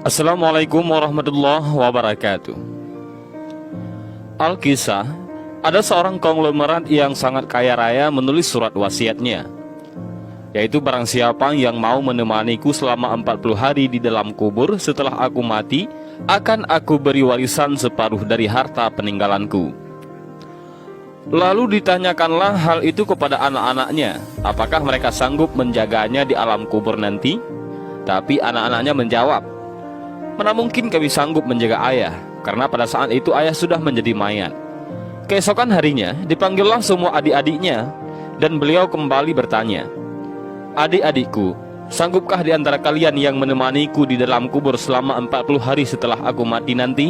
Assalamualaikum warahmatullahi wabarakatuh. Alkisah, ada seorang konglomerat yang sangat kaya raya menulis surat wasiatnya, yaitu barang siapa yang mau menemaniku selama 40 hari di dalam kubur setelah aku mati, akan aku beri warisan separuh dari harta peninggalanku. Lalu ditanyakanlah hal itu kepada anak-anaknya, apakah mereka sanggup menjaganya di alam kubur nanti? Tapi anak-anaknya menjawab, "Mana mungkin kami sanggup menjaga ayah, karena pada saat itu ayah sudah menjadi mayat." Keesokan harinya dipanggillah semua adik-adiknya, dan beliau kembali bertanya, "Adik-adikku, sanggupkah di antara kalian yang menemaniku di dalam kubur selama 40 hari setelah aku mati nanti?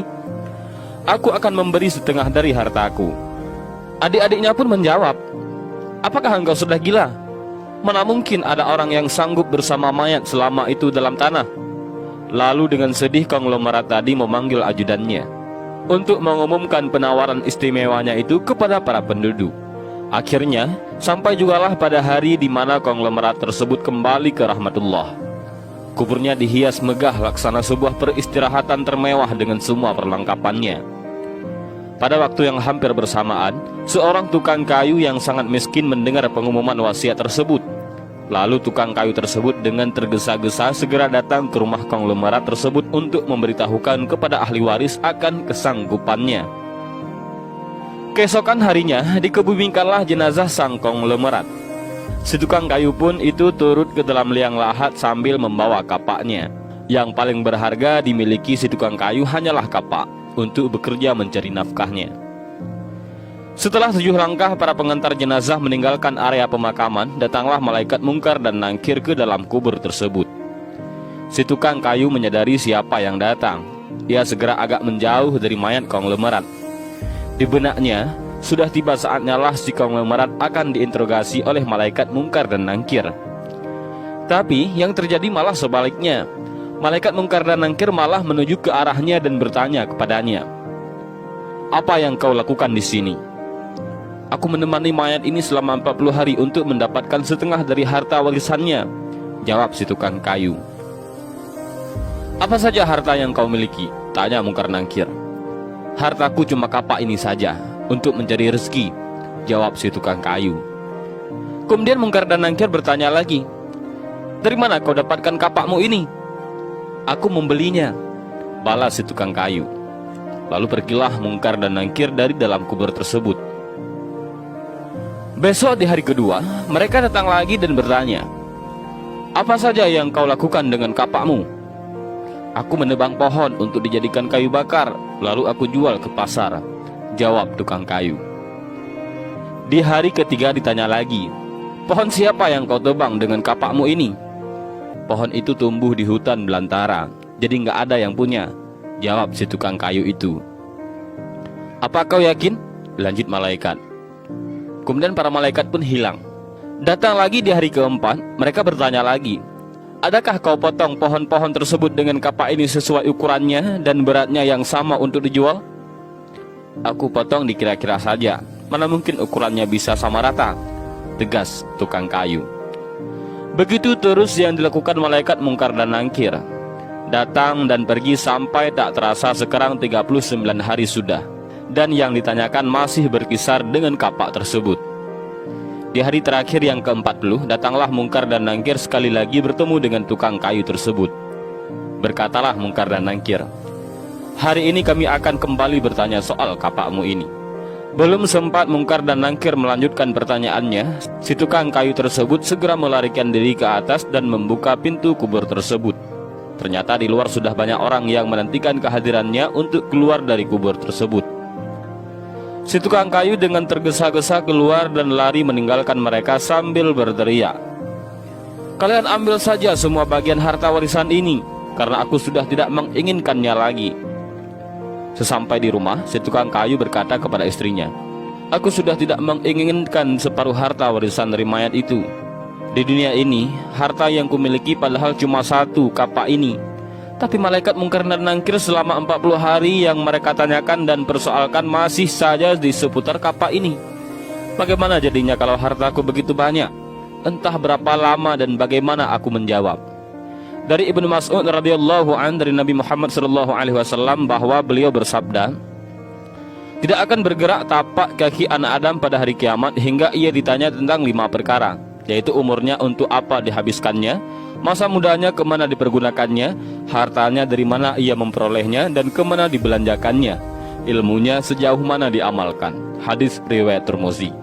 Aku akan memberi setengah dari hartaku." Adik-adiknya pun menjawab, "Apakah engkau sudah gila? Mana mungkin ada orang yang sanggup bersama mayat selama itu dalam tanah?" Lalu dengan sedih konglomerat tadi memanggil ajudannya untuk mengumumkan penawaran istimewanya itu kepada para penduduk. Akhirnya sampai jugalah pada hari di mana konglomerat tersebut kembali ke rahmatullah. Kuburnya dihias megah laksana sebuah peristirahatan termewah dengan semua perlengkapannya. Pada waktu yang hampir bersamaan, seorang tukang kayu yang sangat miskin mendengar pengumuman wasiat tersebut. Lalu tukang kayu tersebut dengan tergesa-gesa segera datang ke rumah konglomerat tersebut untuk memberitahukan kepada ahli waris akan kesanggupannya. Keesokan harinya dikebumikanlah jenazah sang konglomerat. Si tukang kayu pun itu turut ke dalam liang lahat sambil membawa kapaknya. Yang paling berharga dimiliki si tukang kayu hanyalah kapak untuk bekerja mencari nafkahnya. Setelah 7 langkah para pengantar jenazah meninggalkan area pemakaman, datanglah malaikat mungkar dan nangkir ke dalam kubur tersebut. Si tukang kayu menyadari siapa yang datang. Ia segera agak menjauh dari mayat konglomerat. Di benaknya, sudah tiba saatnya lah si konglomerat akan diinterogasi oleh malaikat mungkar dan nangkir. Tapi yang terjadi malah sebaliknya. Malaikat mungkar dan nangkir malah menuju ke arahnya dan bertanya kepadanya, "Apa yang kau lakukan di sini?" "Aku menemani mayat ini selama 40 hari untuk mendapatkan setengah dari harta warisannya," jawab si tukang kayu. "Apa saja harta yang kau miliki?" tanya mungkar nangkir. "Hartaku cuma kapak ini saja, untuk mencari rezeki," jawab si tukang kayu. Kemudian mungkar dan nangkir bertanya lagi, "Dari mana kau dapatkan kapakmu ini?" "Aku membelinya," balas si tukang kayu. Lalu pergilah mungkar dan nangkir dari dalam kubur tersebut. Besok di hari kedua, mereka datang lagi dan bertanya, "Apa saja yang kau lakukan dengan kapakmu?" "Aku menebang pohon untuk dijadikan kayu bakar, lalu aku jual ke pasar," jawab tukang kayu. Di hari ketiga ditanya lagi, "Pohon siapa yang kau tebang dengan kapakmu ini?" "Pohon itu tumbuh di hutan belantara, jadi nggak ada yang punya," jawab si tukang kayu itu. "Apa kau yakin?" lanjut malaikat. Kemudian para malaikat pun hilang. Datang lagi di hari keempat, mereka bertanya lagi, "Adakah kau potong pohon-pohon tersebut dengan kapak ini sesuai ukurannya dan beratnya yang sama untuk dijual?" "Aku potong dikira-kira saja, mana mungkin ukurannya bisa sama rata," tegas tukang kayu. Begitu terus yang dilakukan malaikat mungkar dan nangkir. Datang dan pergi sampai tak terasa sekarang 39 hari sudah. Dan yang ditanyakan masih berkisar dengan kapak tersebut. Di hari terakhir yang ke-40, datanglah mungkar dan nangkir sekali lagi bertemu dengan tukang kayu tersebut. Berkatalah mungkar dan nangkir, "Hari ini kami akan kembali bertanya soal kapakmu ini." Belum sempat mungkar dan nangkir melanjutkan pertanyaannya, si tukang kayu tersebut segera melarikan diri ke atas dan membuka pintu kubur tersebut. Ternyata di luar sudah banyak orang yang menantikan kehadirannya untuk keluar dari kubur tersebut. Si tukang kayu dengan tergesa-gesa keluar dan lari meninggalkan mereka sambil berteriak, "Kalian ambil saja semua bagian harta warisan ini, karena aku sudah tidak menginginkannya lagi." Sesampai di rumah, si tukang kayu berkata kepada istrinya, "Aku sudah tidak menginginkan separuh harta warisan dari mayat itu. Di dunia ini, harta yang kumiliki padahal cuma satu, kapak ini. Tapi malaikat mungkar dan nangkir selama 40 hari yang mereka tanyakan dan persoalkan masih saja di seputar kapak ini. Bagaimana jadinya kalau hartaku begitu banyak? Entah berapa lama dan bagaimana aku menjawab." Dari Ibnu Mas'ud radhiyallahu an dari Nabi Muhammad sallallahu alaihi wasallam bahwa beliau bersabda, tidak akan bergerak tapak kaki anak Adam pada hari kiamat hingga ia ditanya tentang 5 perkara, yaitu umurnya untuk apa dihabiskannya, masa mudanya kemana dipergunakannya, hartanya dari mana ia memperolehnya dan kemana dibelanjakannya, ilmunya sejauh mana diamalkan. Hadis riwayat Tirmizi.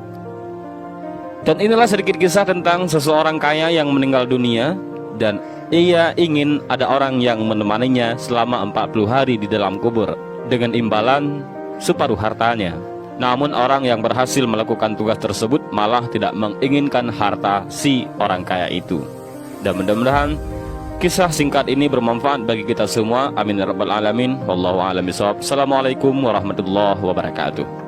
Dan inilah sedikit kisah tentang seseorang kaya yang meninggal dunia dan ia ingin ada orang yang menemaninya selama 40 hari di dalam kubur dengan imbalan separuh hartanya. Namun orang yang berhasil melakukan tugas tersebut malah tidak menginginkan harta si orang kaya itu. Dan mudah-mudahan kisah singkat ini bermanfaat bagi kita semua. Amin ya rabbal alamin. Wallahu a'lam bishawab. Assalamualaikum warahmatullahi wabarakatuh.